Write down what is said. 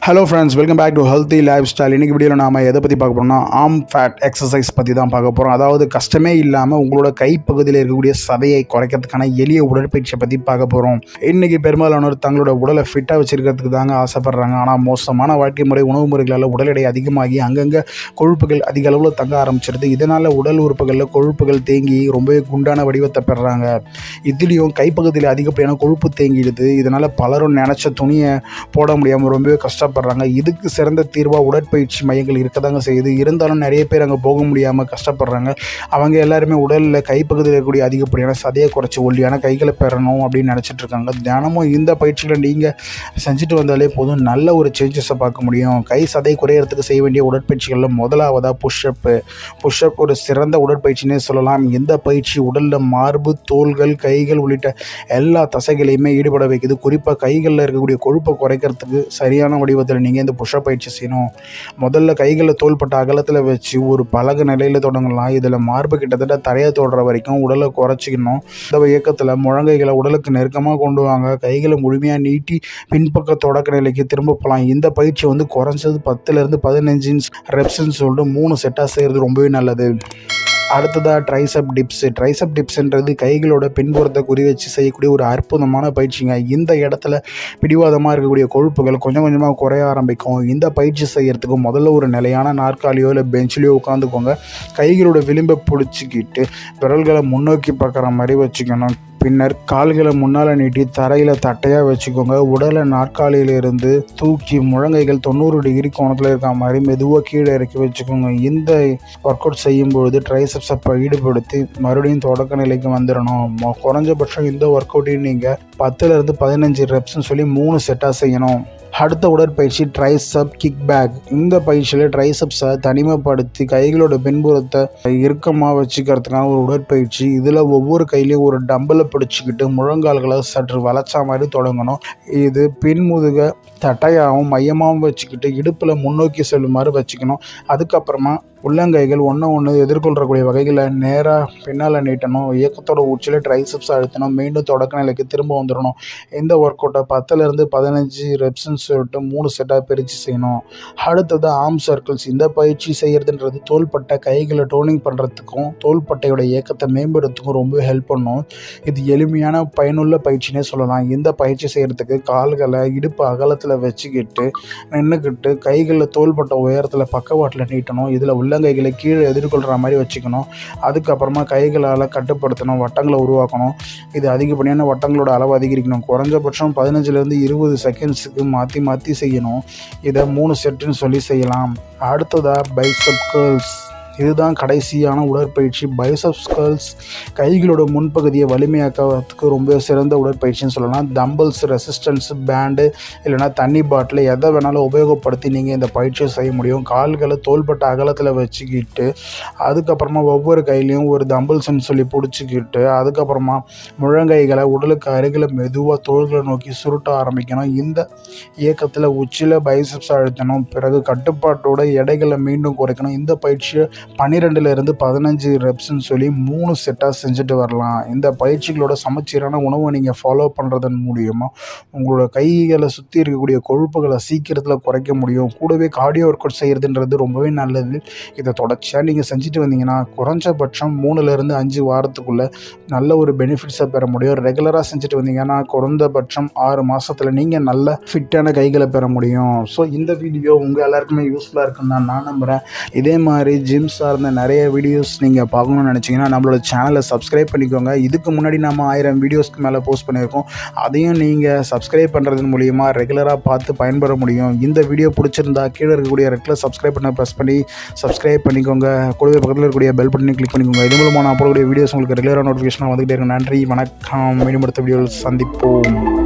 Hello friends, welcome back to healthy lifestyle. இன்றைக்கி வீடியோவில் நாம் எதை பற்றி பார்க்க போகிறோம்னா ஆர்ம் ஃபேட் எக்ஸசைஸ் பற்றி தான் பார்க்க போகிறோம். அதாவது கஷ்டமே இல்லாமல் உங்களோட கைப்பகுதியில் இருக்கக்கூடிய சதையை குறைக்கிறதுக்கான எளிய உடற்பயிற்சியை பற்றி பார்க்க போகிறோம். இன்றைக்கி பெரும்பாலானோர் தங்களோட உடலை ஃபிட்டாக வச்சுருக்கிறதுக்கு தாங்க ஆசைப்பட்றாங்க. ஆனால் மோசமான வாழ்க்கை முறை, உணவு முறைகளால் உடல் எடை அதிகமாகி அங்கங்கே கொழுப்புகள் அதிக அளவில் தங்க ஆரம்பிச்சிருது. இதனால் உடல் உறுப்புகளில் கொழுப்புகள் தேங்கி ரொம்பவே குண்டான வடிவத்தை பெறுறாங்க. இதுலேயும் கைப்பகுதியில் அதிகப்படியான கொழுப்பு தேங்கிடுது. இதனால் பலரும் நினச்ச துணியை போட முடியாமல் ரொம்பவே கஷ்டப்படுறாங்க. இதுக்கு சிறந்த தீர்வாக உடற்பயிற்சி மையங்கள் இருக்கதாங்க செய்யுது. இருந்தாலும் நிறைய பேர் அங்கே போக முடியாமல் கஷ்டப்படுறாங்க. அவங்க எல்லாருமே உடலில் கைப்பகுதியில் இருக்கக்கூடிய அதிகப்படியான சதையை குறைச்சி ஒல்லியான கைகளை பெறணும் அப்படின்னு நினச்சிட்டு இருக்காங்க. தினமும் இந்த பயிற்சிகளை நீங்கள் செஞ்சுட்டு வந்தாலே போதும், நல்ல ஒரு சேஞ்சஸை பார்க்க முடியும். கை சதை குறையிறதுக்கு செய்ய வேண்டிய உடற்பயிற்சிகளில் முதலாவதாக புஷ்அப் ஒரு சிறந்த உடற்பயிற்சினே சொல்லலாம். இந்த பயிற்சி உடலில் மார்பு, தோள்கள், கைகள் உள்ளிட்ட எல்லா தசைகளையுமே ஈடுபட வைக்குது. குறிப்பாக கைகளில் இருக்கக்கூடிய கொழுப்பை குறைக்கிறதுக்கு சரியான வடிவத்தில் நீங்கள் இந்த புஷ்அப் பயிற்சி செய்யணும். முதல்ல கைகளை தோள்பட்ட அகலத்தில் வச்சு ஒரு பழகு நிலையில் தொடங்கலாம். இதில் மார்பு கிட்டத்தட்ட தரையை தொடுற வரைக்கும் உடலை குறைச்சிக்கணும். இந்த இயக்கத்தில் முழங்கைகளை உடலுக்கு நெருக்கமாக கொண்டு வாங்க. கைகளை முழுமையாக நீட்டி பின்பக்க தொடக்க நிலைக்கு திரும்ப போகலாம். இந்த பயிற்சி குறைஞ்சது 10 to 15 ரெப்ஸ்ன்னு சொல்லிட்டு 3 செட்டாக செய்கிறது ரொம்பவே நல்லது. அடுத்ததாக ட்ரைசப் டிப்ஸ்ன்றது கைகளோட பின்புறத்தை குறி வச்சு செய்யக்கூடிய ஒரு அற்புதமான பயிற்சிங்க. இந்த இடத்துல பிடிவாதமாக இருக்கக்கூடிய கொழுப்புகள் கொஞ்சம் கொஞ்சமாக குறைய ஆரம்பிக்கும். இந்த பயிற்சி செய்கிறதுக்கு முதல்ல ஒரு நிலையான நாற்காலியோ இல்லை பெஞ்சிலையோ உட்காந்துக்கோங்க. கைகளோட விளிம்பை பிடிச்சிக்கிட்டு விரல்களை முன்னோக்கி பார்க்குற மாதிரி வச்சுக்கணும். பின்னர் கால்களை முன்னால் நீட்டி தரையில் தட்டையாக வச்சுக்கோங்க. உடலை நாற்காலியிலிருந்து தூக்கி முழங்கைகள் 90 டிகிரி கோணத்தில் இருக்க மாதிரி மெதுவாக கீழே இறக்கி வச்சுக்கோங்க. இந்த ஒர்க் அவுட் செய்யும்பொழுது ட்ரைசெப்ஸை ஈடுபடுத்தி மறுபடியும் தொடக்க நிலைக்கு வந்துடணும். குறைஞ்சபட்சம் இந்த ஒர்க் அவுட்டையும் நீங்கள் 10 to 15 ரெப்ஸ்ன்னு சொல்லி 3 செட்டாக செய்யணும். அடுத்த உடற்பயிற்சி ட்ரைசப் கிக் பேக். இந்த பயிற்சியில் ட்ரைசப்ஸை தனிமைப்படுத்தி கைகளோட பின்புறத்தை இறுக்கமாக வச்சுக்கிறதுக்கான ஒரு உடற்பயிற்சி. இதில் ஒவ்வொரு கையிலையும் ஒரு டம்பலை பிடிச்சிக்கிட்டு முழங்கால்களை சற்று வளைச்சா மாதிரி தொடங்கணும். இது பின்முதுக தட்டையாகவும் மையமாகவும் வச்சுக்கிட்டு இடுப்பில் முன்னோக்கி செல்லுமாறு வச்சுக்கணும். அதுக்கப்புறமா உள்ளங்கைகள் ஒன்று எதிர்கொள்ளக்கூடிய வகைகளை நேராக பின்னால் நீட்டணும். இயக்கத்தோட உச்சியில் ட்ரைசப்ஸ் அழுத்தணும். மீண்டும் தொடக்க நிலைக்கு திரும்ப வந்துடணும். இந்த ஒர்க் அவுட்டை 10 to 15 ரெப்ஸ்ன்னு சொல்லிட்டு 3 செட்டாக பிரித்து செய்யணும். அடுத்தது ஆர்ம் சர்க்கிள்ஸ். இந்த பயிற்சி செய்கிறதுன்றது தோள்பட்டை கைகளை டோனிங் பண்ணுறதுக்கும் தோள்பட்டையோட இயக்கத்தை மேம்படுறதுக்கும் ரொம்ப ஹெல்ப் பண்ணும். இது எளிமையான பயனுள்ள பயிற்சினே சொல்லலாம். இந்த பயிற்சி செய்கிறதுக்கு கால்களை இடுப்பு அகலத்தில் வச்சுக்கிட்டு நின்றுக்கிட்டு கைகளில் தோள்பட்டை உயரத்தில் பக்கவாட்டில் நீட்டணும். இதில் உள்ளங்கைகளை கீழே எதிர்கொள்கிற மாதிரி வச்சுக்கணும். அதுக்கப்புறமா கைகளால் கட்டுப்படுத்தணும், வட்டங்களை உருவாக்கணும். இது அதிகப்படியான வட்டங்களோட அளவு அதிகரிக்கணும். குறைஞ்சபட்சம் 15 to 20 செகண்ட்ஸுக்கு மாற்றி செய்யணும். இதை 3 செட்டுன்னு சொல்லி செய்யலாம். அடுத்ததாக பைசெப் கர்ல்ஸ். இதுதான் கடைசியான உடற்பயிற்சி. பைசெப்ஸ் கர்ல்ஸ் கைகளோட முன்பகுதியை வலிமையாக்கிறதுக்கு ரொம்ப சிறந்த உடற்பயிற்சின்னு சொல்லலாம். தம்பிள்ஸ், ரெசிஸ்டன்ஸ் பேண்டு இல்லைனா தண்ணி பாட்டில் எதை வேணாலும் உபயோகப்படுத்தி நீங்கள் இந்த பயிற்சியை செய்ய முடியும். கால்களை தோள்பட்ட அகலத்தில் வச்சுக்கிட்டு அதுக்கப்புறமா ஒவ்வொரு கையிலையும் ஒரு தம்பிள்ஸ்ன்னு சொல்லி பிடிச்சிக்கிட்டு அதுக்கப்புறமா முழங்கைகளை உடலுக்கு அருகில் மெதுவாக தோள்களை நோக்கி சுருட்ட ஆரம்பிக்கணும். இந்த இயக்கத்தில் உச்சியில் பைசெப்ஸ் அழுத்தணும். பிறகு கட்டுப்பாட்டோட எடைகளை மீண்டும் குறைக்கணும். இந்த பயிற்சியை 12 to 15 ரெப்ஸ்ன்னு சொல்லி 3 செட்டாக செஞ்சுட்டு வரலாம். இந்த பயிற்சிகளோட சமச்சீரான உணவை நீங்கள் ஃபாலோ பண்ணுறதன் மூலியமாக உங்களோட கைகளை சுற்றி இருக்கக்கூடிய கொழுப்புகளை சீக்கிரத்தில் குறைக்க முடியும். கூடவே கார்டியோ ஒர்க் அவுட் செய்கிறதுன்றது ரொம்பவே நல்லது. இதை தொடர்ச்சியாக நீங்கள் செஞ்சுட்டு வந்தீங்கன்னா குறைஞ்சபட்சம் 3 to 5 வாரத்துக்குள்ளே நல்ல ஒரு பெனிஃபிட்ஸை பெற முடியும். ரெகுலராக செஞ்சுட்டு வந்தீங்கன்னா குறைந்தபட்சம் 6 மாதத்தில் நீங்கள் நல்ல ஃபிட்டான கைகளை பெற முடியும். ஸோ இந்த வீடியோ உங்கள் எல்லாருக்குமே யூஸ்ஃபுல்லாக இருக்குன்னு தான் நான் நம்புகிறேன். இதே மாதிரி ஜிம் சார்ந்த நிறைய வீடியோஸ் நீங்கள் பார்க்கணும்னு நினச்சிங்கன்னா நம்மளோட சேனலை சப்ஸ்கிரைப் பண்ணிக்கோங்க. இதுக்கு முன்னாடி நம்ம 1000 வீடியோஸ்க்கு மேலே போஸ்ட் பண்ணியிருக்கோம். அதையும் நீங்கள் சப்ஸ்கிரைப் பண்ணுறது மூலிமா ரெகுலராக பார்த்து பயன்பெற முடியும். இந்த வீடியோ பிடிச்சிருந்தா கீழே இருக்கக்கூடிய ரெட்டில் சப்ஸ்கிரைப் பண்ண ப்ரெஸ் பண்ணி சப்ஸ்கிரைப் பண்ணிக்கோங்க. கூடவே பக்கத்தில் இருக்கக்கூடிய பெல் பட்டனை கிளிக் பண்ணிக்கோங்க. இது மூலமாக நான் போடக்கூடிய வீடியோஸ் உங்களுக்கு ரெகுலராக நோட்டிஃபிகேஷன் வந்துகிட்டே இருக்கும். நன்றி, வணக்கம். மீண்டும் அடுத்த வீடியோவில் சந்திப்போம்.